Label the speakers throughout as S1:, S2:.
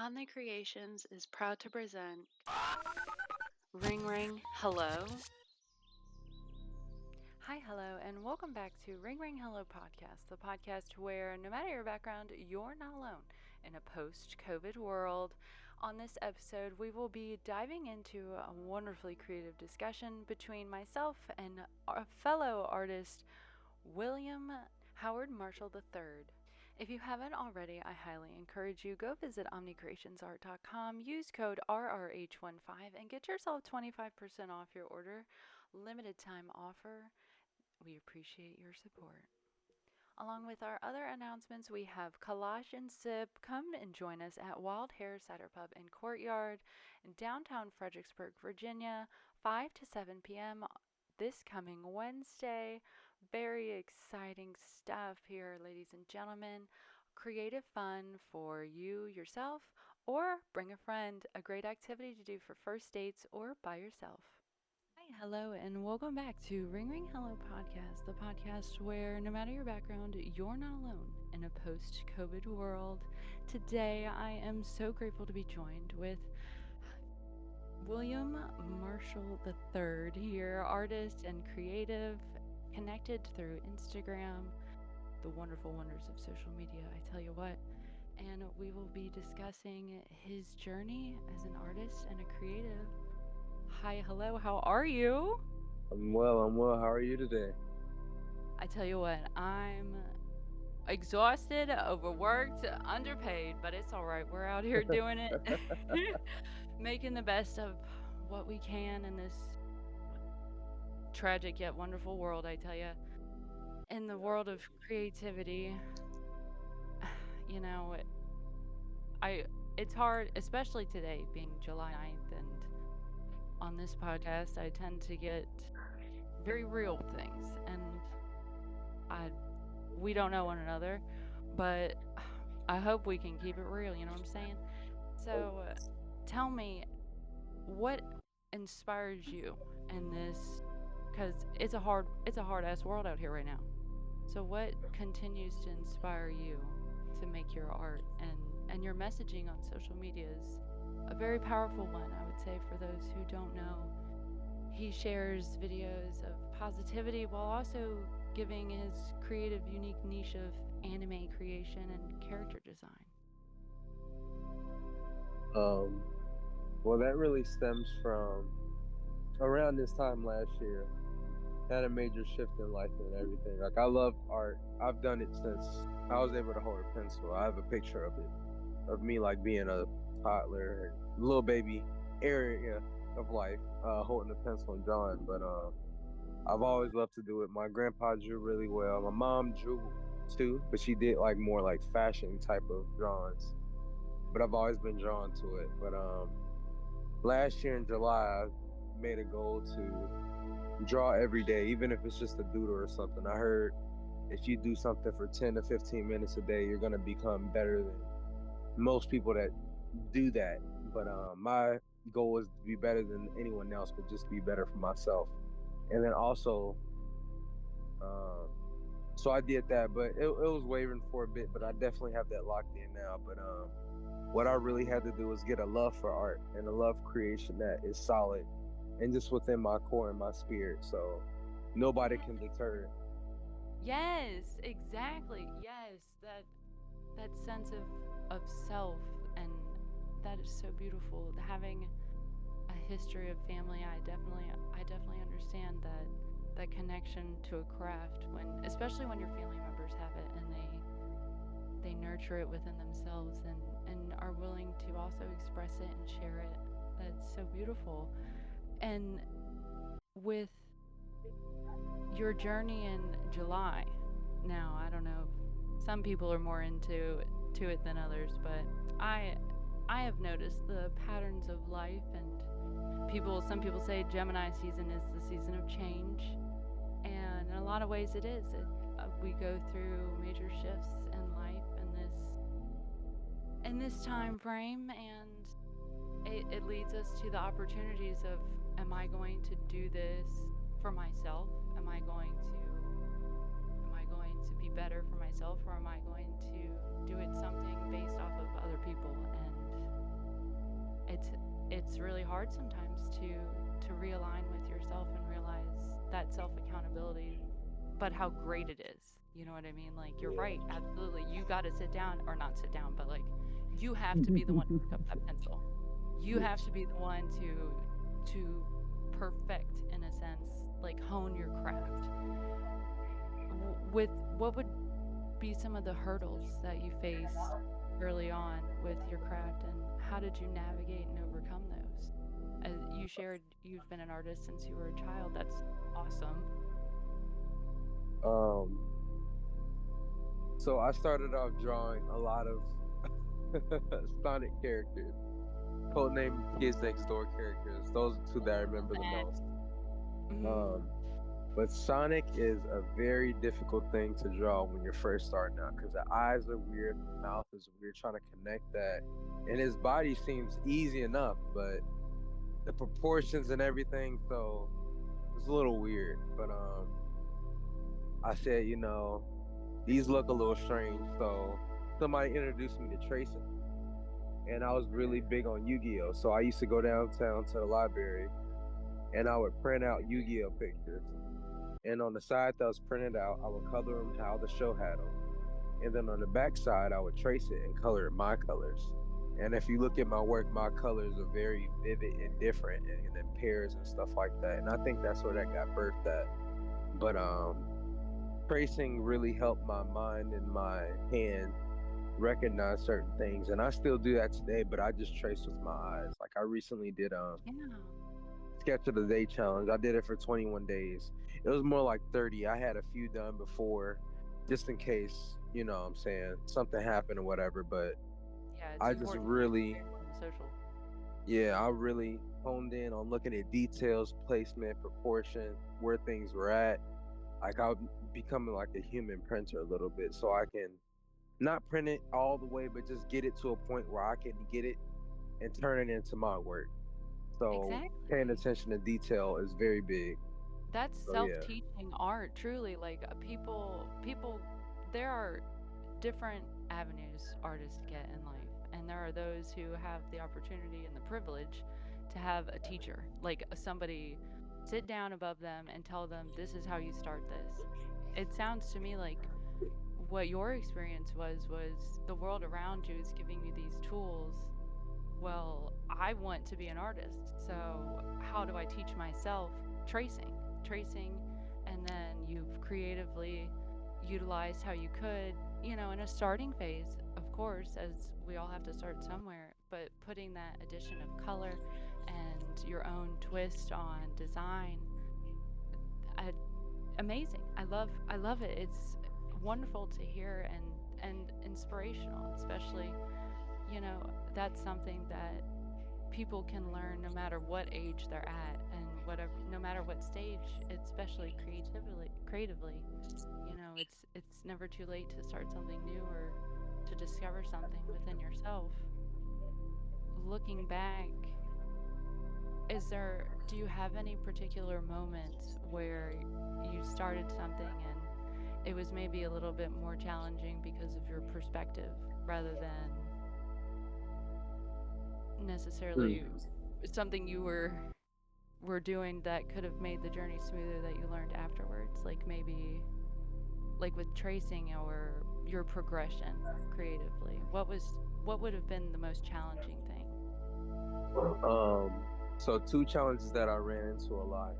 S1: Omni Creations is proud to present Ring Ring Hello. Hi, hello, and welcome back to Ring Ring Hello podcast, the podcast where no matter your background, you're not alone in a post-COVID world. On this episode, we will be diving into a wonderfully creative discussion between myself and a fellow artist, William Howard Marshall III. If you haven't already, I highly encourage you go visit omnicreationsart.com, use code RRH15 and get yourself 25% off your order. Limited time offer. We appreciate your support. Along with our other announcements, we have Kalash and Sip. Come and join us at Wild Hare Cider Pub and Courtyard in downtown Fredericksburg, Virginia, 5 to 7 p.m. this coming Wednesday. Very exciting stuff here, ladies and gentlemen. Creative fun for you, yourself, or bring a friend. A great activity to do for first dates or by yourself. Hi, hello, and welcome back to Ring Ring Hello podcast, the podcast where no matter your background, you're not alone in a post-COVID world. Today, I am so grateful to be joined with William Marshall III here, artist and creative, connected through Instagram, the wonderful wonders of social media, I tell you what. And we will be discussing his journey as an artist and a creative. Hi, hello, how are you?
S2: I'm well. How are you today?
S1: I tell you what, I'm exhausted, overworked, underpaid, but it's all right. We're out here doing it, making the best of what we can in this tragic yet wonderful world, I tell you. In the world of creativity, you know, I it's hard, especially today being July 9th, and on this podcast I tend to get very real things, and I we don't know one another, but I hope we can keep it real, you know what I'm saying? So, tell me, what inspires you in this? Because it's a hard ass world out here right now. So, what continues to inspire you to make your art and your messaging on social media is a very powerful one, I would say, for those who don't know. He shares videos of positivity while also giving his creative, unique niche of anime creation and character design.
S2: Um, well, that really stems from around this time last year. Had a major shift in life and everything. Like I love art. I've done it since I was able to hold a pencil. I have a picture of it, of me like being a toddler, little baby area of life, holding a pencil and drawing. But I've always loved to do it. My grandpa drew really well. My mom drew too, but she did like more like fashion type of drawings. But I've always been drawn to it. But last year in July, I made a goal to draw every day, even if it's just a doodle or something. I heard if you do something for 10 to 15 minutes a day, you're gonna become better than most people that do that. But my goal is to be better than anyone else, but just be better for myself. And then also, um, so I did that, but it was wavering for a bit. But I definitely have that locked in now. But what I really had to do is get a love for art and a love for creation that is solid and just within my core and my spirit. So nobody
S1: Yeah.
S2: can deter it.
S1: Yes, exactly. Yes, that sense of self, and that is so beautiful. Having a history of family, I definitely understand that connection to a craft, when especially when your family members have it and they nurture it within themselves and are willing to also express it and share it. That's so beautiful. And with your journey in July, now I don't know, some people are more into it than others, but I I have noticed the patterns of life, and some people say Gemini season is the season of change, and in a lot of ways it is. We go through major shifts in life in this time frame, and it leads us to the opportunities of, am I going to do this for myself? Am I going to be better for myself, or am I going to do it something based off of other people? And it's really hard sometimes to realign with yourself and realize that self accountability, but how great it is. You know what I mean? Like you're right,
S2: Yeah.
S1: absolutely. You got to sit down, or not sit down, but like you have to be the one to pick up that pencil. You have
S2: Yes.
S1: to be the one to perfect, in a sense, like hone your craft. With what would be some of the hurdles that you faced early on with your craft, and how did you navigate and overcome those? As you shared, you've been an artist since you were a child. That's awesome.
S2: Um, so I started off drawing a lot of Sonic characters, codename Kids Next Door characters. Those are two that I remember the
S1: And
S2: most.
S1: mhm.
S2: Um, but Sonic is a very difficult thing to draw when you're first starting out because the eyes are weird, the mouth is weird, trying to connect that. And his body seems easy enough, but the proportions and everything, so it's a little weird. But I said, these look a little strange. So somebody introduced me to tracing, and I was really big on Yu-Gi-Oh. So I used to go downtown to the library, and I would print out Yu-Gi-Oh pictures. And on the side that was printed out, I would color them how the show had them. And then on the back side, I would trace it and color it my colors. And if you look at my work, my colors are very vivid and different, and in pairs and stuff like that. And I think that's where that got birthed at. But tracing really helped my mind and my hand recognize certain things, and I still do that today, but I just trace with my eyes. Like I recently did
S1: Yeah,
S2: sketch of the day challenge. I did it for 21 days. It was more like 30. I had a few done before just in case, what I'm saying, something happened or whatever, but
S1: yeah, it's
S2: I just
S1: important to
S2: really,
S1: stay social.
S2: yeah, I really honed in on looking at details, placement, proportion, where things were at. Like I'm becoming like a human printer a little bit so I can not print it all the way, but just get it to a point where I can get it and turn it into my work. So paying
S1: Exactly.
S2: attention to detail is very big.
S1: That's
S2: So yeah.
S1: self-teaching art, truly. Like people, there are different avenues artists get in life, and there are those who have the opportunity and the privilege to have a teacher, like somebody sit down above them and tell them this is how you start this. It sounds to me like what your experience was the world around you is giving you these tools. Well, I want to be an artist, so how do I teach myself tracing, and then you've creatively utilized how you could, in a starting phase, of course, as we all have to start somewhere, but putting that addition of color and your own twist on design. I, Amazing. I love it. It's wonderful to hear and inspirational, especially, that's something that people can learn no matter what age they're at and whatever, no matter what stage, especially creatively. It's never too late to start something new or to discover something within yourself. Looking back, do you have any particular moments where you started something and it was maybe a little bit more challenging because of your perspective rather than necessarily
S2: Mm.
S1: something you were doing that could have made the journey smoother that you learned afterwards, like maybe like with tracing or your progression creatively? What would have been the most challenging thing?
S2: So two challenges that I ran into a lot.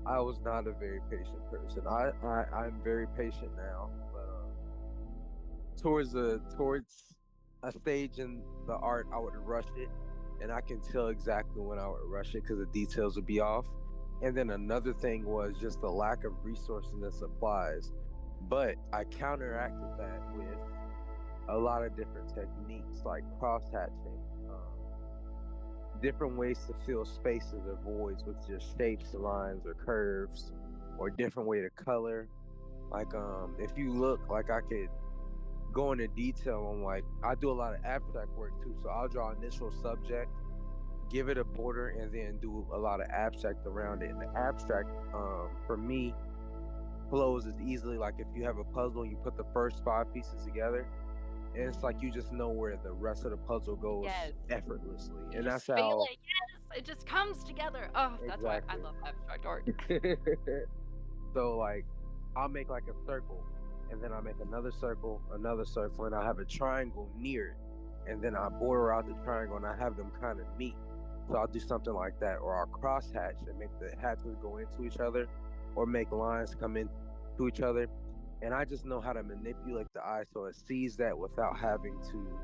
S2: I was not a very patient person. I'm very patient now, but towards a stage in the art, I would rush it, and I can tell exactly when I would rush it because the details would be off. And then another thing was just the lack of resources and supplies. But I counteracted that with a lot of different techniques like cross hatching, different ways to fill spaces or voids with just shapes, lines, or curves, or different way to color. Like if you look, like I could go into detail on, like I do a lot of abstract work too. So I'll draw initial subject, give it a border, and then do a lot of abstract around it. And the abstract, for me, flows as easily like if you have a puzzle, you put the first five pieces together, and it's like you just know where the rest of the puzzle goes
S1: Yes.
S2: effortlessly,
S1: You
S2: and
S1: just
S2: that's
S1: feel
S2: how
S1: it. Yes, it just comes together. Oh, that's why I
S2: exactly.
S1: love abstract art.
S2: So like I'll make like a circle, and then I'll make another circle, and I'll have a triangle near it, and then I border out the triangle and I have them kind of meet. So I'll do something like that, or I'll cross hatch and make the hatches go into each other, or make lines come in to each other. And I just know how to manipulate the eye so it sees that without having to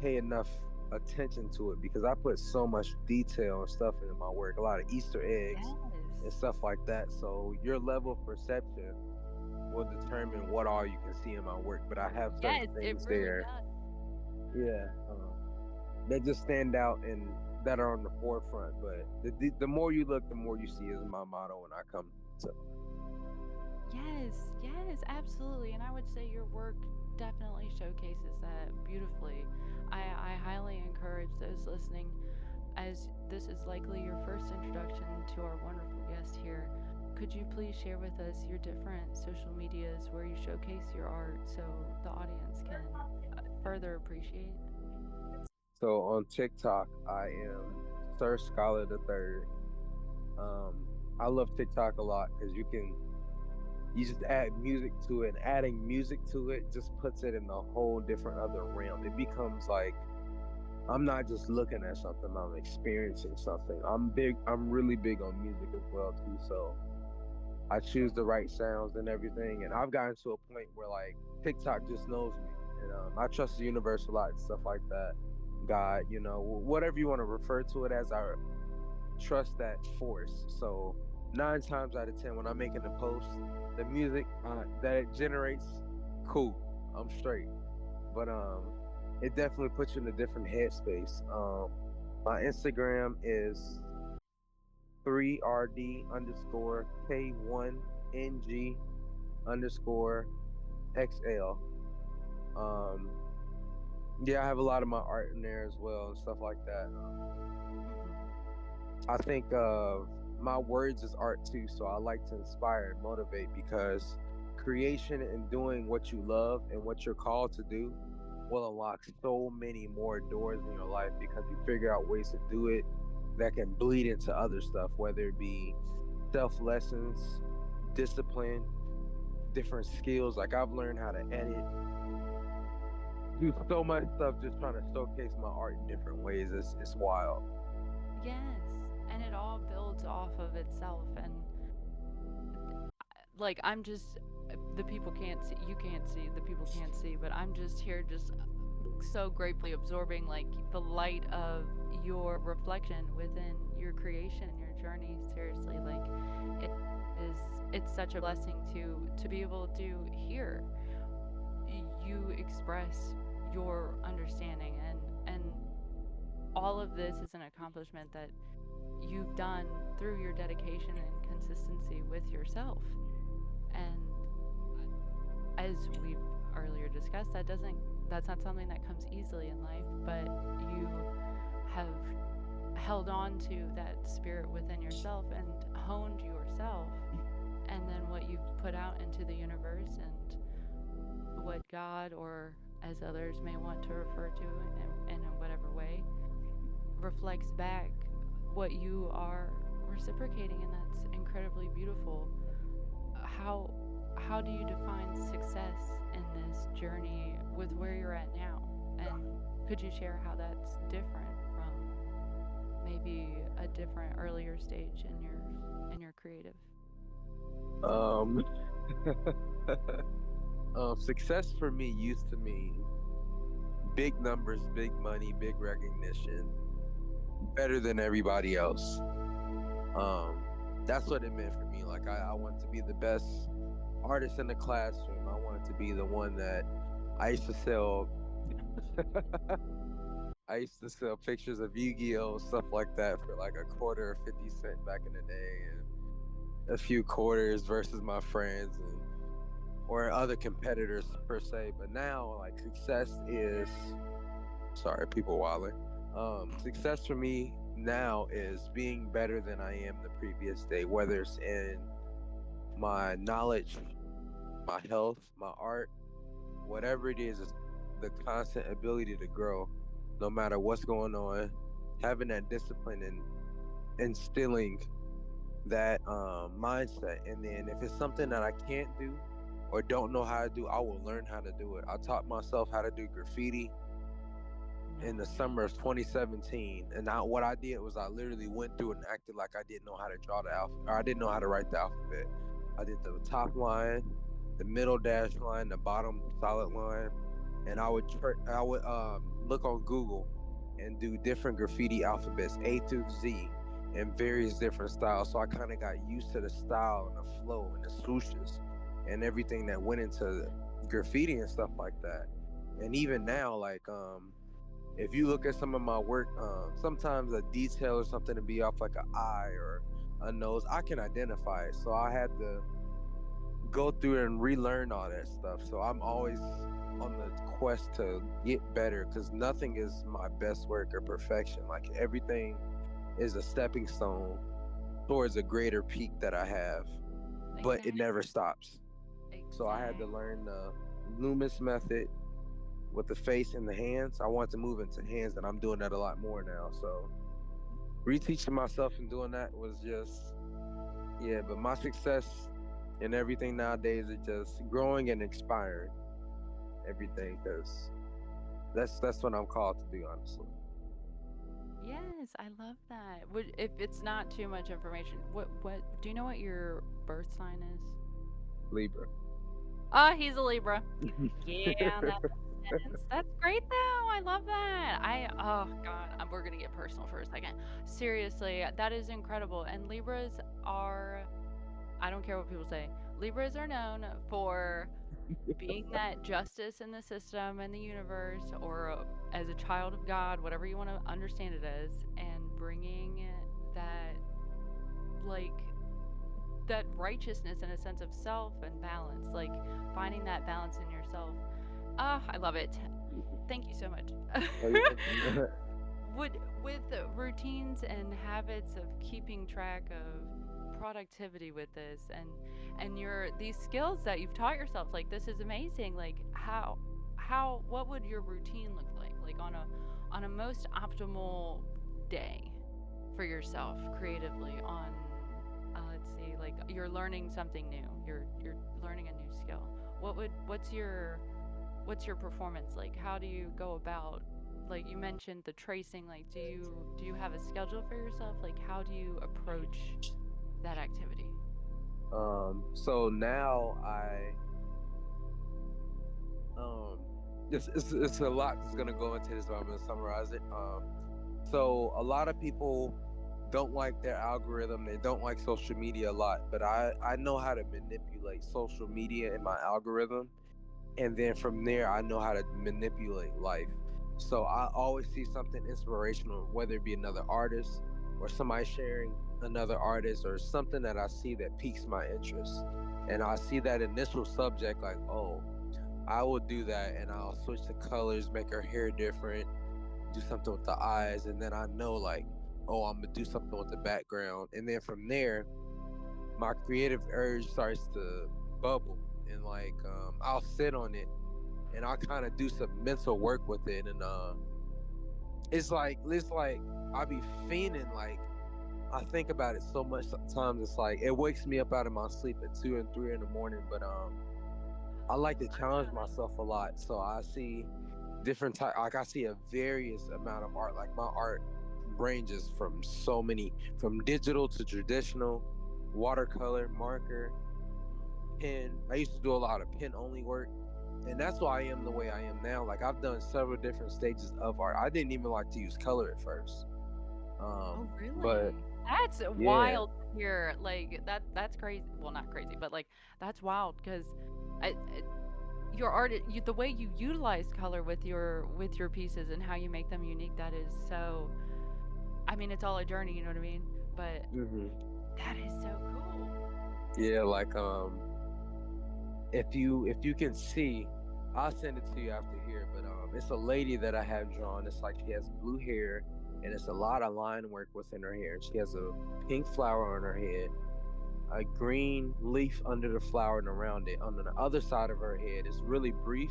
S2: pay enough attention to it, because I put so much detail and stuff into my work, a lot of Easter eggs and
S1: Yes.
S2: stuff like that. So your level of perception will determine what all you can see in my work. But I have certain
S1: Yes, it
S2: things
S1: really
S2: there,
S1: does.
S2: yeah, that just stand out and that are on the forefront. But the more you look, the more you see is my motto when I come to.
S1: Yes, yes, absolutely. And I would say your work definitely showcases that beautifully. I highly encourage those listening, as this is likely your first introduction to our wonderful guest here. Could you please share with us your different social medias where you showcase your art so the audience can further appreciate?
S2: So on TikTok, I am Sir Scholar the Third. I love TikTok a lot because you just add music to it, and adding music to it just puts it in a whole different other realm. It becomes like I'm not just looking at something, I'm experiencing something. I'm really big on music as well too, so I choose the right sounds and everything, and I've gotten to a point where like TikTok just knows me, and I trust the universe a lot and stuff like that. God, whatever you want to refer to it as, I trust that force. So 9 times out of 10, when I'm making a post, the music that it generates, cool, I'm straight. But it definitely puts you in a different headspace. My Instagram is 3RD underscore K1NG underscore XL. Um, yeah, I have a lot of my art in there as well and stuff like that. I think my words is art too, so I like to inspire and motivate, because creation and doing what you love and what you're called to do will unlock so many more doors in your life, because you figure out ways to do it that can bleed into other stuff, whether it be self lessons, discipline, different skills. Like I've learned how to edit, do so much stuff just trying to showcase my art in different ways. It's wild.
S1: Yes, and it all builds off of itself. And like, I'm just, the people can't see, you can't see, the people can't see, but I'm just here, just so gratefully absorbing like the light of your reflection within your creation and your journey. Seriously, like, it is, it's such a blessing to be able to hear you express your understanding. And all of this is an accomplishment that you've done through your dedication and consistency with yourself. And as we've earlier discussed, that's not something that comes easily in life, but you have held on to that spirit within yourself and honed yourself, and then what you've put out into the universe, and what God, or as others may want to refer to in whatever way, reflects back what you are reciprocating, and that's incredibly beautiful. How do you define success in this journey with where you're at now? And could you share how that's different from maybe a different earlier stage in your creative self?
S2: Um, success for me used to mean big numbers, big money, big recognition, better than everybody else. That's what it meant for me. Like I wanted to be the best artist in the classroom. I wanted to be the one that I used to sell. I used to sell pictures of Yu-Gi-Oh, stuff like that, for like a quarter or 50 cent back in the day, and a few quarters versus my friends and or other competitors per se. But now, like, success is, sorry, people wilding. Success for me now is being better than I am the previous day, whether it's in my knowledge, my health, my art, whatever it is. the constant ability to grow no matter what's going on, having that discipline and instilling that mindset. And then if it's something that I can't do or don't know how to do, I will learn how to do it. I taught myself how to do graffiti in the
S1: No.
S2: summer of 2017, and what I did was I literally went through and acted like I didn't know how to draw the alphabet, or I didn't know how to write the alphabet. I did the top line, the middle dash line, the bottom solid line, and I would look on Google and do different graffiti alphabets, A through Z, in various different styles. So I kind of got used to the style and the flow and the swooshes and everything that went into graffiti and stuff like that. And even now, like if you look at some of my work, sometimes a detail or something to be off like an eye or a nose, I can identify it. So I had to go through and relearn all that stuff. So I'm always on the quest to get better because nothing is my best work or perfection. Like everything is a stepping stone towards a greater peak that I have, but it
S1: Exactly.
S2: never stops. So I had to learn the Loomis method with the face and the hands. I want to move into hands, and I'm doing that a lot more now. So reteaching myself and doing that was just, yeah. But my success and everything nowadays is just growing and inspiring everything because that's what I'm called to do, honestly.
S1: Yes, I love that. Would if it's not too much information, what do you know what your birth sign is?
S2: Libra.
S1: Ah, he's a Libra. Yeah, that makes sense. That's great though. I love that. Oh god, we're gonna get personal for a second. Seriously, that is incredible. And Libras are, I don't care what people say. Libras are known for being that justice in the system and the universe, or as a child of God, whatever you want to understand it as, and bringing that, like, that righteousness and a sense of self and balance, like finding that balance in yourself. Ah, I love it. Thank you so much.
S2: Oh yeah.
S1: Would with routines and habits of keeping track of productivity with this, and your these skills that you've taught yourself, like this is amazing. Like how what would your routine look like on a most optimal day for yourself creatively on let's see, like you're learning something new, you're learning a new skill. What's your performance like? How do you go about, like you mentioned the tracing, like do you have a schedule for yourself? Like how do you approach that activity?
S2: So now um it's a lot that's gonna go into this, but I'm gonna summarize it. So a lot of people don't like their algorithm. They don't like social media a lot, but I know how to manipulate social media in my algorithm, and then from there I know how to manipulate life. So I always see something inspirational, whether it be another artist or somebody sharing another artist or something that I see that piques my interest, and I see that initial subject like, oh, I will do that, and I'll switch the colors, make her hair different, do something with the eyes, and then I know like, oh, I'm gonna do something with the background, and then from there my creative urge starts to bubble, and like I'll sit on it and I'll kind of do some mental work with it, and it's like I be fiending, like I think about it so much sometimes. It's like it wakes me up out of my sleep at 2 and 3 in the morning, but I like to challenge myself a lot. So I see different type, like I see a various amount of art. Like my art ranges from so many, from digital to traditional, watercolor, marker, pen. I used to do a lot of pen only work, and that's why I am the way I am now. Like I've done several different stages of art. I didn't even like to use color at first,
S1: Oh,
S2: but
S1: really? That's
S2: yeah.
S1: wild to hear. Like that's crazy. Well, not crazy, but like that's wild because your art, the way you utilize color with your pieces and how you make them unique, that is so. I mean, it's all a journey. You know what I mean? But
S2: Hmm.
S1: that is so cool.
S2: Yeah, like if you can see, I'll send it to you after here, but it's a lady that I have drawn. It's like she has blue hair and it's a lot of line work within her hair. She has a pink flower on her head, a green leaf under the flower and around it. On the other side of her head, it's really brief,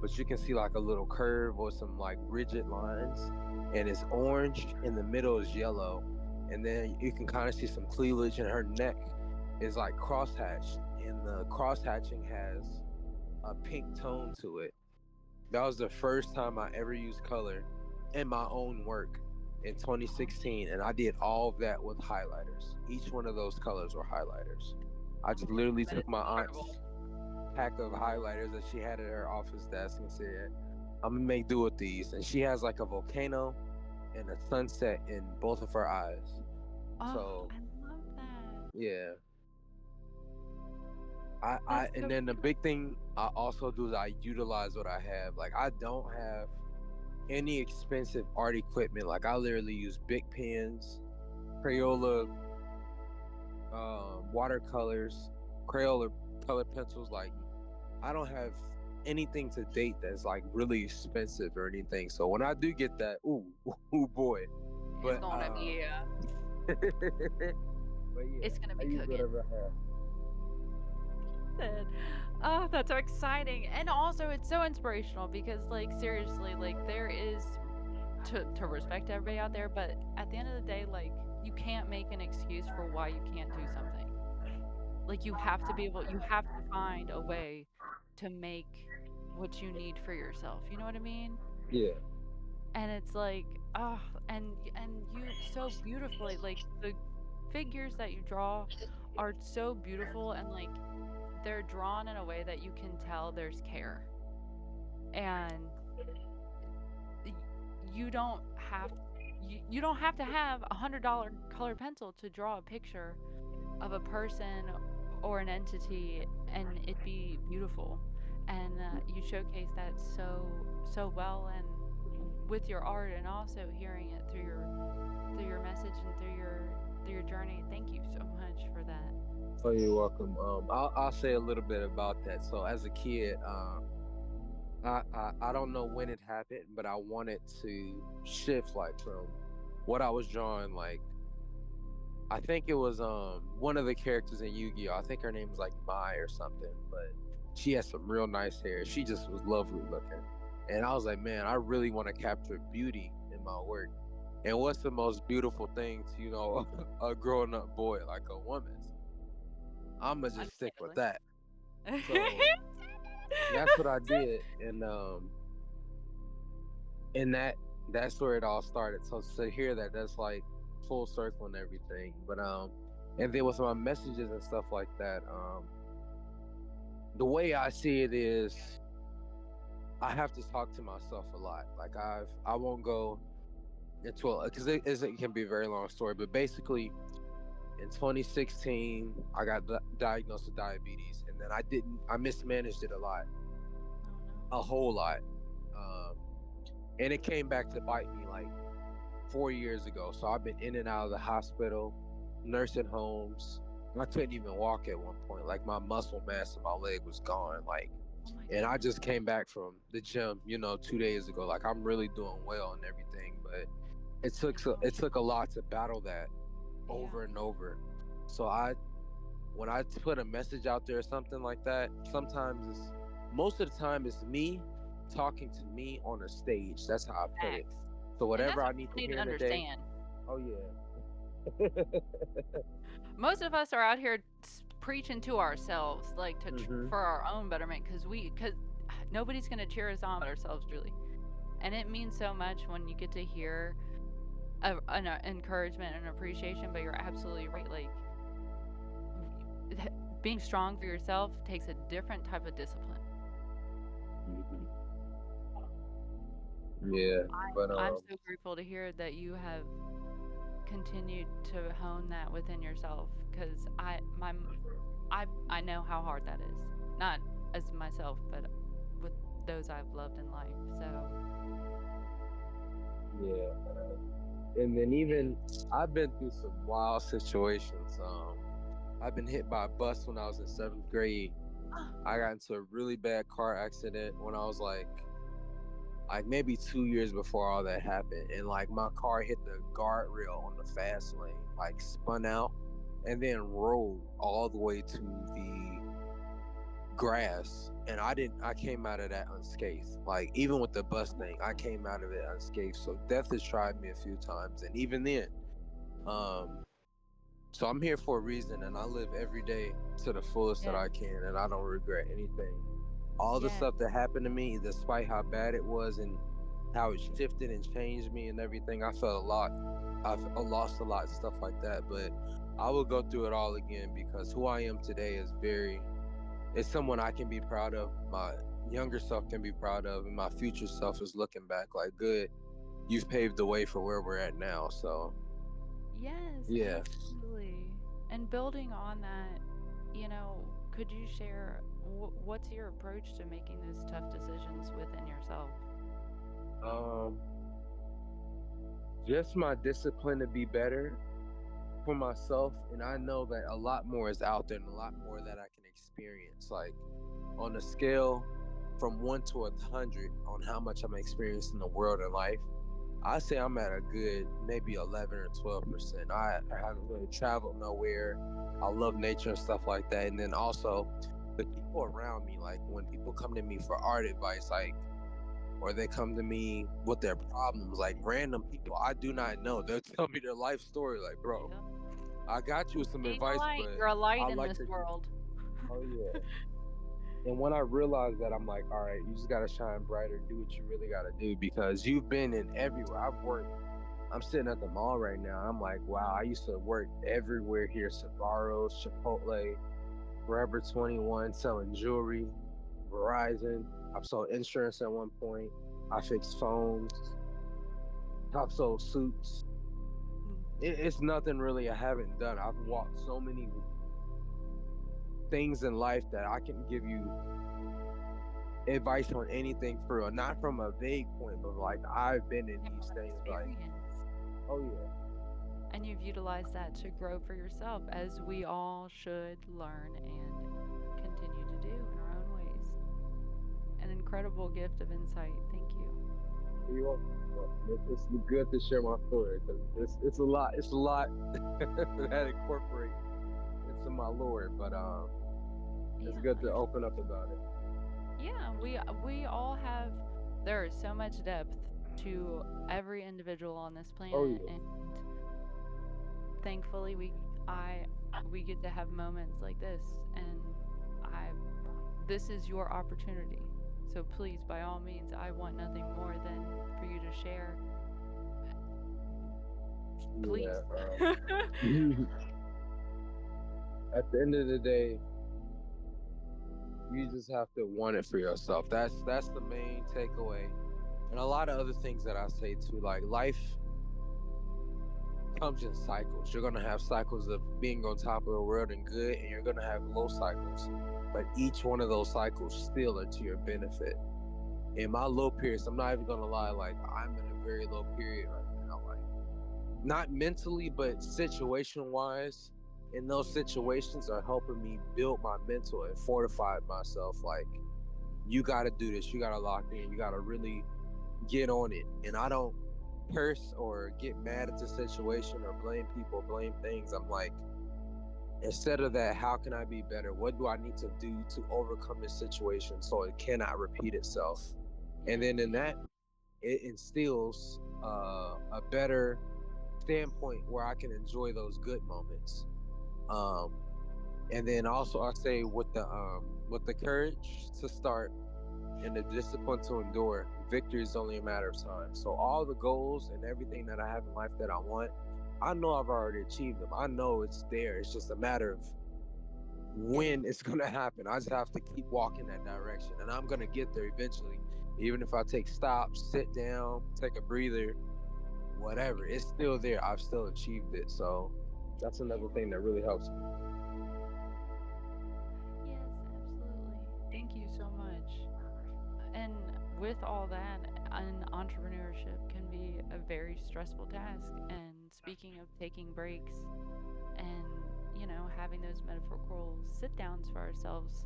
S2: but you can see like a little curve or some like rigid lines, and it's orange. In the middle is yellow, and then you can kind of see some cleavage, and her neck is like crosshatched, and the crosshatching has a pink tone to it. That was the first time I ever used color in my own work in 2016, and I did all of that with highlighters. Each one of those colors were highlighters. I just literally
S1: That is
S2: took my
S1: incredible.
S2: aunt's pack of highlighters that she had at her office desk and said, I'm gonna make do with these. And she has like a volcano and a sunset in both of her eyes.
S1: Oh,
S2: So
S1: I love that.
S2: yeah.
S1: That's
S2: And
S1: so
S2: then the
S1: beautiful.
S2: big thing I also do is I utilize what I have. Like I don't have any expensive art equipment. Like I literally use big pens, Crayola, watercolors, Crayola color pencils. Like I don't have anything to date that's like really expensive or anything. So when I do get that, ooh boy.
S1: It's
S2: But
S1: gonna be
S2: but yeah,
S1: it's gonna
S2: I
S1: be
S2: use
S1: cooking.
S2: whatever I have.
S1: Oh, that's so exciting. And also it's so inspirational because like seriously, like there is to respect everybody out there, but at the end of the day, like you can't make an excuse for why you can't do something. Like you have to find a way to make what you need for yourself. You know what I mean?
S2: Yeah.
S1: And it's like, oh, and you so beautifully, like the figures that you draw are so beautiful and like they're drawn in a way that you can tell there's care. And y- you don't have you don't have to have $100 colored pencil to draw a picture of a person or an entity and it be beautiful. And you showcase that so well and with your art and also hearing it through your message and through your journey. Thank you so much for that.
S2: Oh, you're welcome. I'll say a little bit about that. So as a kid, I don't know when it happened, but I wanted to shift like from what I was drawing. Like I think it was one of the characters in Yu-Gi-Oh. I think her name was like Mai or something, but she had some real nice hair. She just was lovely looking, and I was like, man, I really want to capture beauty in my work. And what's the most beautiful thing to a grown up boy like a woman? I'ma just stick with
S1: Understandably.
S2: that. So that's what I did, and that's where it all started. So to hear that, that's like full circle and everything. But and then with my messages and stuff like that, the way I see it is I have to talk to myself a lot. Like I won't go into because it can be a very long story, but basically in 2016 I got diagnosed with diabetes, and then I mismanaged it a lot,
S1: Oh no.
S2: a whole lot. Um, and it came back to bite me like 4 years ago. So I've been in and out of the hospital, nursing homes. I couldn't even walk at one point. Like my muscle mass in my leg was gone. Like,
S1: Oh my
S2: and I
S1: goodness.
S2: just came back from the gym, 2 days ago. Like I'm really doing well and everything, but
S1: Wow.
S2: it took a lot to battle that
S1: Yeah.
S2: over and over. So when I put a message out there or something like that, most of the time it's me talking to me on a stage. That's how I put it.
S1: Facts.
S2: So
S1: And that's
S2: whatever
S1: what
S2: I need
S1: people
S2: to
S1: need to
S2: hear today,
S1: understand.
S2: oh yeah.
S1: Most of us are out here preaching to ourselves, like
S2: hmm
S1: for our own betterment, because nobody's gonna cheer us on but ourselves, truly. And it means so much when you get to hear an encouragement and appreciation. But you're absolutely right. Like being strong for yourself takes a different type of discipline.
S2: Yeah, but
S1: I'm so grateful to hear that you have continued to hone that within yourself because I know how hard that is. Not as myself, but with those I've loved in life. So,
S2: yeah, and then even I've been through some wild situations. I've been hit by a bus when I was in seventh grade. I got into a really bad car accident when I was like maybe 2 years before all that happened, and like my car hit the guardrail on the fast lane, like spun out, and then rolled all the way to grass, and I came out of that unscathed. Like, even with the bus thing, I came out of it unscathed. So death has tried me a few times, and even then, um so I'm here for a reason, and I live every day to the fullest that I
S1: Yes.
S2: can, and I don't regret anything. All the
S1: Yes.
S2: stuff that happened to me, despite how bad it was and how it shifted and changed me and everything, I felt a lot. I've lost a lot and stuff like that, but I will go through it all again, because who I am today is it's someone I can be proud of. My younger self can be proud of, and my future self is looking back like, good, you've paved the way for where we're at now. So
S1: Yes,
S2: yeah.
S1: absolutely. And building on that, could you share what's your approach to making those tough decisions within yourself?
S2: um just my discipline to be better for myself, and I know that a lot more is out there and a lot more that I can experience. Like, on a scale from 1 to 100 on how much I'm experiencing the world and life, I say I'm at a good maybe 11 or 12%. I haven't really traveled nowhere. I love nature and stuff like that. And then also the people around me, like when people come to me for art advice, like, or they come to me with their problems, like random people I do not know, they'll tell me their life story. Like, bro,
S1: Yeah.
S2: I got you some
S1: Being a
S2: advice,
S1: light,
S2: but
S1: you're a
S2: I
S1: light in
S2: like
S1: this
S2: to.
S1: world.
S2: Oh yeah. And when I realized that, I'm like, all right, you just gotta shine brighter, do what you really gotta do, because you've been in everywhere. I've worked. I'm sitting at the mall right now. I'm like, wow, I used to work everywhere here: Sbarro's, Chipotle, Forever 21, selling jewelry, Verizon. I've sold insurance at one point. I fixed phones. I've sold suits. It's nothing really I haven't done. I've walked so many things in life that I can give you advice on anything for real. Not from a vague point, but like, I've been in
S1: Yeah,
S2: these
S1: from
S2: things. Like,
S1: experience.
S2: oh yeah.
S1: And you've utilized that to grow for yourself, as we all should learn and continue to do in our own ways. An incredible gift of insight. Thank you.
S2: You are, it's good to share my story, because it's a lot. It's a lot that incorporate into my lore, but it's
S1: Yeah,
S2: good to open up about it.
S1: yeah, we all have. There is so much depth to every individual on this
S2: Oh
S1: planet,
S2: yeah.
S1: and thankfully I we get to have moments like this, and I this is your opportunity. So please, by all means, I want nothing more than for you to share. Please.
S2: Yeah. At the end of the day, you just have to want it for yourself. That's the main takeaway. And a lot of other things that I say too, like, life comes in cycles. You're gonna have cycles of being on top of the world and good, and you're gonna have low cycles. But each one of those cycles still are to your benefit. In my low periods, I'm not even gonna lie, like, I'm in a very low period right now. Like, not mentally, but situation wise. And those situations are helping me build my mental and fortify myself. Like, you gotta do this, you gotta lock in, you gotta really get on it. And I don't curse or get mad at the situation or blame people, blame things. I'm like, instead of that, how can I be better? What do I need to do to overcome this situation so it cannot repeat itself? And then in that, it instills a better standpoint where I can enjoy those good moments. Um, and then also, I say, with the courage to start and the discipline to endure, victory is only a matter of time. So all the goals and everything that I have in life that I want, I know I've already achieved them. I know it's there. It's just a matter of when it's going to happen. I just have to keep walking that direction, and I'm going to get there eventually. Even if I take stops, sit down, take a breather, whatever, it's still there. I've still achieved it. So that's another thing that really helps me.
S1: Yes, absolutely. Thank you so much. And with all that, an entrepreneurship can be a very stressful task. And speaking of taking breaks and, having those metaphorical sit downs for ourselves,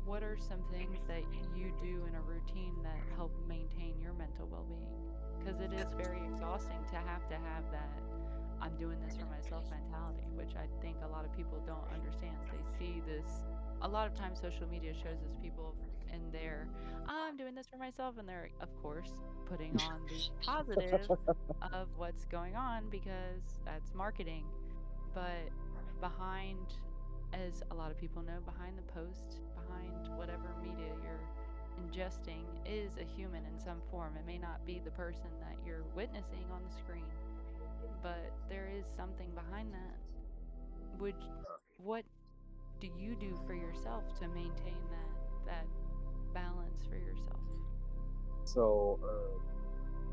S1: what are some things that you do in a routine that help maintain your mental well being? Because it is very exhausting to have that. I'm doing this for myself mentality, which I think a lot of people don't understand. They see this, a lot of times social media shows us people in there, I'm doing this for myself, and they're, of course, putting on the positive of what's going on because that's marketing. But behind, as a lot of people know, behind the post, behind whatever media you're ingesting, is a human in some form. It may not be the person that you're witnessing on the screen, but there is something behind that. Would what do you do for yourself to maintain that balance for yourself?
S2: So,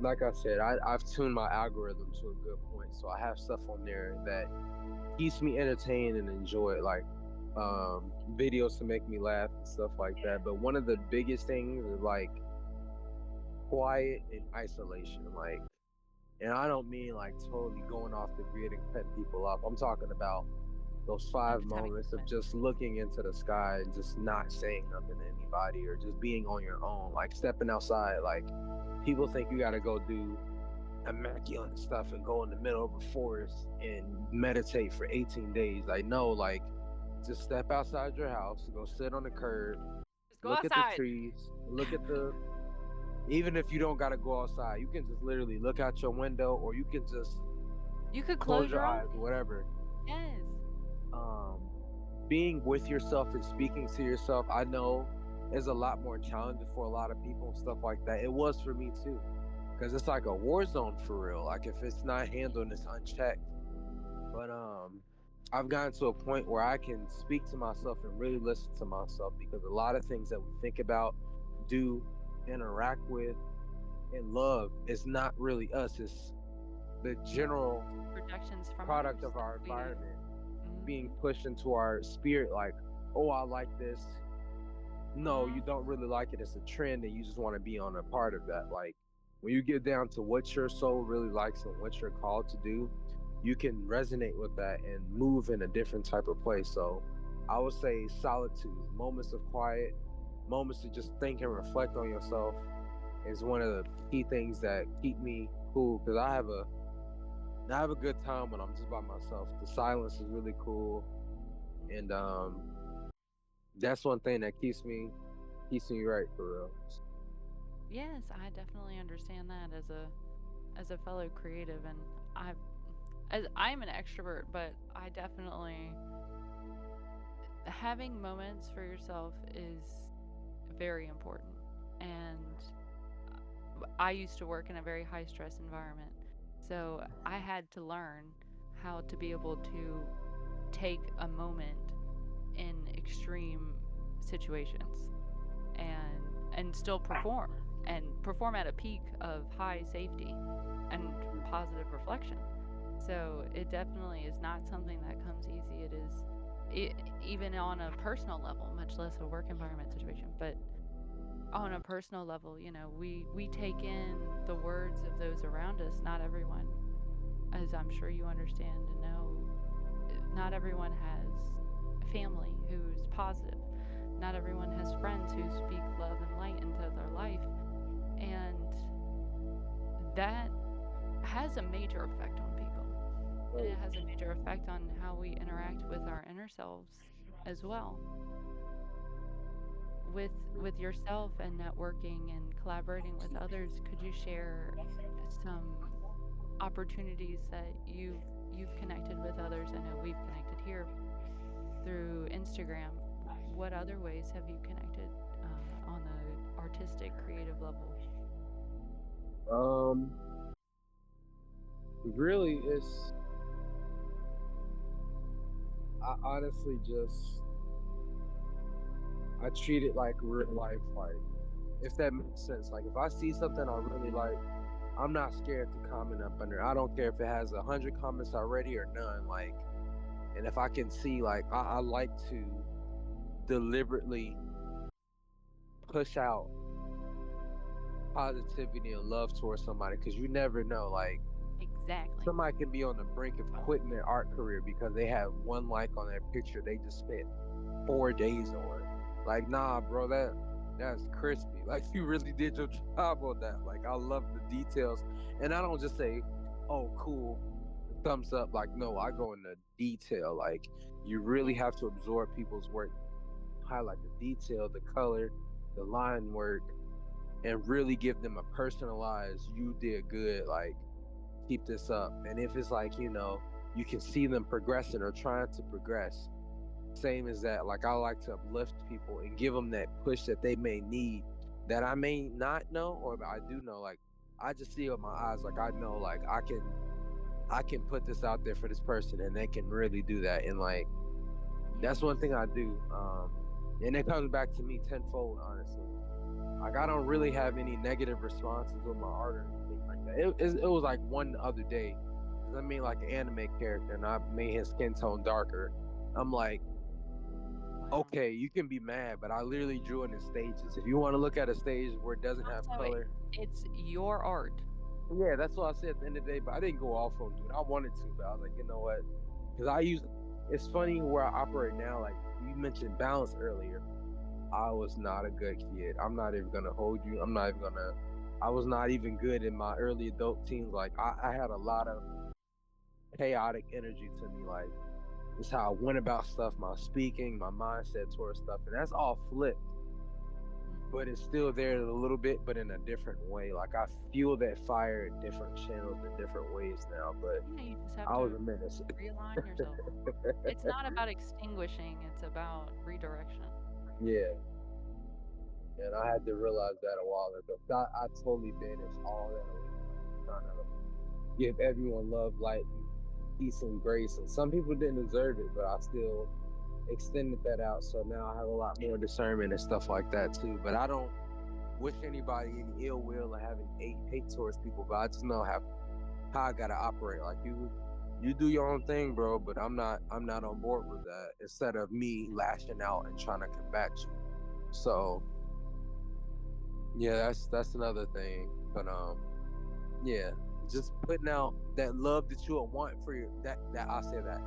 S2: like I said, I've tuned my algorithm to a good point. So I have stuff on there that keeps me entertained and enjoy, like videos to make me laugh and stuff like that. But one of the biggest things is like quiet and isolation. Like, and I don't mean like totally going off the grid and cutting people off. I'm talking about those
S1: I'm
S2: five
S1: just having
S2: moments of
S1: moments.
S2: just looking into the sky and just not saying nothing to anybody, or just being on your own, like stepping outside. Like, people think you got to go do immaculate stuff and go in the middle of a forest and meditate for 18 days. Like, no, like, just step outside your house, go sit on the curb,
S1: Just go
S2: look at the
S1: outside.
S2: trees, look at the, even if you don't got to go outside, you can just literally look out your window, or you can just
S1: You could
S2: close
S1: close
S2: your
S1: your eyes.
S2: eyes, whatever.
S1: Yes.
S2: um Being with yourself and speaking to yourself, I know, is a lot more challenging for a lot of people and stuff like that. It was for me too, because it's like a war zone for real. Like, if it's not handled and it's unchecked. But I've gotten to a point where I can speak to myself and really listen to myself, because a lot of things that we think about, do, interact with, and love is not really us. It's the general
S1: Projections from
S2: product
S1: others
S2: of
S1: that
S2: our
S1: we do.
S2: environment being
S1: Hmm.
S2: pushed into our spirit. Like, oh, I like this. No, you
S1: Hmm.
S2: don't really like it. It's a trend, and you just want to be on a part of that. Like, when you get down to what your soul really likes and what you're called to do, you can resonate with that and move in a different type of place. So I would say solitude, moments of quiet, moments to just think and reflect on yourself, is one of the key things that keep me cool, because I have a good time when I'm just by myself. The silence is really cool, and that's one thing that keeps me right, for real.
S1: Yes, I definitely understand that as a fellow creative, and I as I'm an extrovert, but I definitely, having moments for yourself is very important. And I used to work in a very high stress environment. So I had to learn how to be able to take a moment in extreme situations and still perform at a peak of high safety and positive reflection. So it definitely is not something that comes easy. It is it, even on a personal level, much less a work environment situation, but on a personal level, we take in the words of those around us. Not everyone, as I'm sure you understand and know, not everyone has family who's positive. Not everyone has friends who speak love and light into their life. And that has a major effect on people. And it has a major effect on how we interact with our inner selves as well. With yourself and networking and collaborating with others, could you share some opportunities that you've connected with others? I know we've connected here through Instagram. What other ways have you connected on the artistic, creative level?
S2: Um, Really, I honestly just, I treat it like real life. Like, if that makes sense. Like, if I see something I really like, I'm not scared to comment up under. I don't care if it has 100 comments already or none. Like, and if I can see, like, I like to deliberately push out positivity and love towards somebody, because you never know. Like,
S1: Exactly.
S2: somebody can be on the brink of quitting their art career because they have one like on their picture they just spent 4 days on. Like, nah, bro, that's crispy. Like, you really did your job on that. Like, I love the details, and I don't just say, "Oh, cool." thumbs up. Like, no, I go into detail. Like, you really have to absorb people's work, highlight the detail, the color, the line work, and really give them a personalized, you did good, like, keep this up. And if it's like, you can see them progressing or trying to progress, same as that. Like, I like to uplift people and give them that push that they may need, that I may not know, or I do know. Like, I just see it with my eyes. Like, I know, like, I can put this out there for this person and they can really do that. And like, that's one thing I do. And it comes back to me tenfold, honestly. Like, I don't really have any negative responses with my art or anything like that. It was like one other day, 'cause I made like an anime character and I made his skin tone darker. I'm like,
S1: Wow.
S2: okay, you can be mad, but I literally drew it in stages. If you want to look at a stage where it doesn't have
S1: Also,
S2: color,
S1: it's your art.
S2: yeah, that's what I said at the end of the day. But I didn't go off on dude. I wanted to, but I was like, you know what? Because it's funny where I operate now. Like, you mentioned balance earlier. I was not a good kid. I'm not even gonna hold you. I was not even good in my early adult teens. Like, I had a lot of chaotic energy to me. Like, it's how I went about stuff, my speaking, my mindset towards stuff, and that's all flipped. But it's still there a little bit, but in a different way. Like, I feel that fire in different channels in different ways now. But
S1: Yeah, you just have
S2: I
S1: to
S2: was a menace.
S1: realign yourself. It's not about extinguishing, it's about redirection.
S2: Yeah, and I had to realize that a while ago. I totally banished all that away from me, trying to give everyone love, light, and peace and grace. And some people didn't deserve it, but I still extended that out. So now I have a lot more discernment and stuff like that too. But I don't wish anybody any ill will or having hate towards people. But I just know how I gotta operate. Like, you do your own thing, bro. But I'm not on board with that. Instead of me lashing out and trying to combat you. So yeah, that's another thing. But yeah, just putting out that love that you'll want for your that I say that.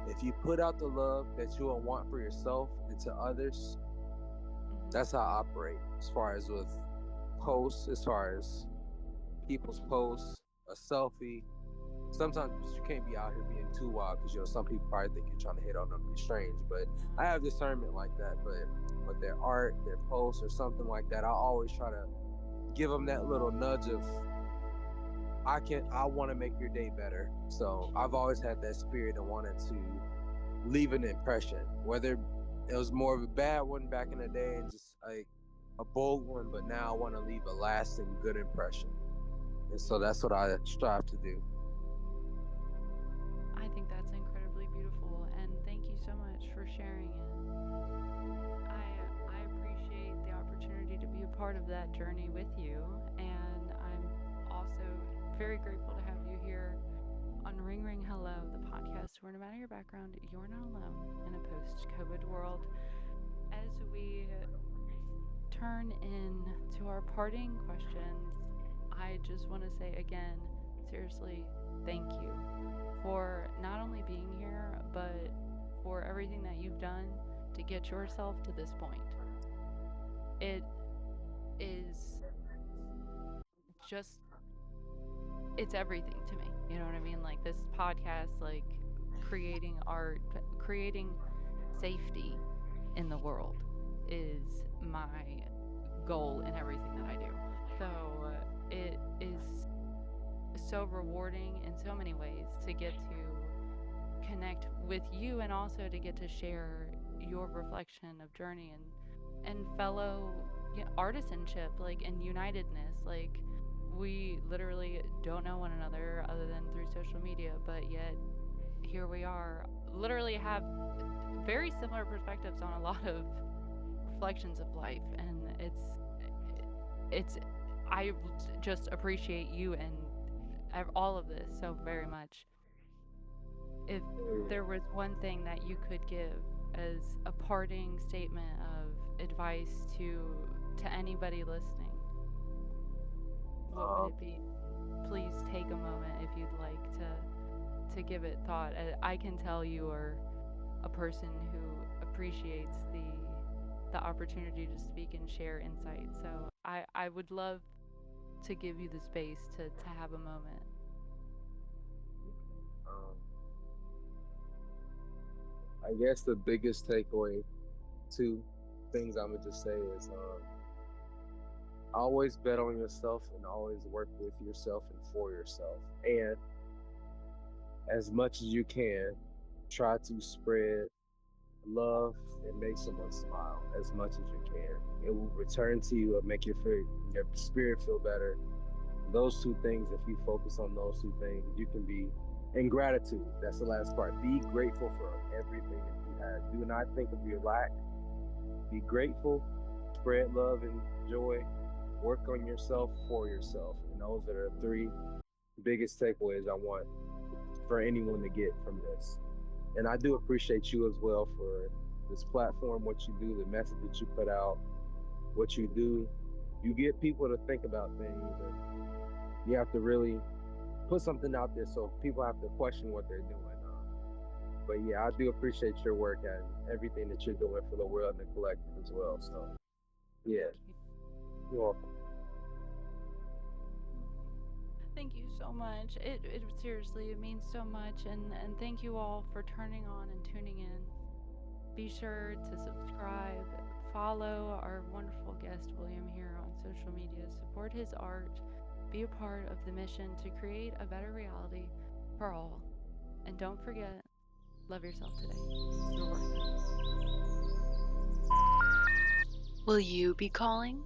S2: If you put out the love that you'll want for yourself and to others, that's how I operate. As far as with posts, as far as people's posts, a selfie. Sometimes you can't be out here being too wild because some people probably think you're trying to hit on them, be strange. But I have discernment like that. But their art, their posts, or something like that, I always try to give them that little nudge of I want to make your day better. So I've always had that spirit and wanted to leave an impression, whether it was more of a bad one back in the day and just like a bold one, but now I want to leave a lasting good impression. And so that's what I strive to do.
S1: I think that's incredibly beautiful, and thank you so much for sharing it. I appreciate the opportunity to be a part of that journey with you, and I'm also very grateful to have you here on Ring Ring Hello, the podcast where no matter your background, you're not alone in a post-COVID world. As we turn in to our parting questions, I just want to say again, seriously, thank you for not only being here, but for everything that you've done to get yourself to this point. It is just, it's everything to me. You know what I mean? Like this podcast, like creating art, creating safety in the world is my goal in everything that I do. So it is so rewarding in so many ways to get to connect with you and also to get to share your reflection of journey and fellow, artisanship, like, and unitedness. Like, we literally don't know one another other than through social media, but yet here we are, literally have very similar perspectives on a lot of reflections of life. And it's I just appreciate you and all of this so very much. If there was one thing that you could give as a parting statement of advice to anybody listening, what would
S2: Um,
S1: it be? Please take a moment if you'd like to give it thought. I can tell you are a person who appreciates the opportunity to speak and share insight. So I would love to give you the space to have a moment.
S2: I guess the biggest takeaway, two things I'm gonna just say is always bet on yourself and always work with yourself and for yourself. And as much as you can, try to spread love and make someone smile as much as you can. It will return to you and make your spirit feel better. Those two things, if you focus on those two things, you can be in gratitude. That's the last part. Be grateful for everything that you have. Do not think of your lack. Be grateful, spread love and joy, work on yourself for yourself. And those are the three biggest takeaways I want for anyone to get from this. And I do appreciate you as well for this platform, what you do, the message that you put out, what you do. You get people to think about things, and you have to really put something out there so people have to question what they're doing. But yeah, I do appreciate your work and everything that you're doing for the world and the collective as well. So yeah, you're welcome.
S1: Thank you so much. It seriously, it means so much. And thank you all for turning on and tuning in. Be sure to subscribe, follow our wonderful guest, William, here on social media, support his art, be a part of the mission to create a better reality for all. And don't forget, love yourself today. You're worth it.
S3: Will you be calling?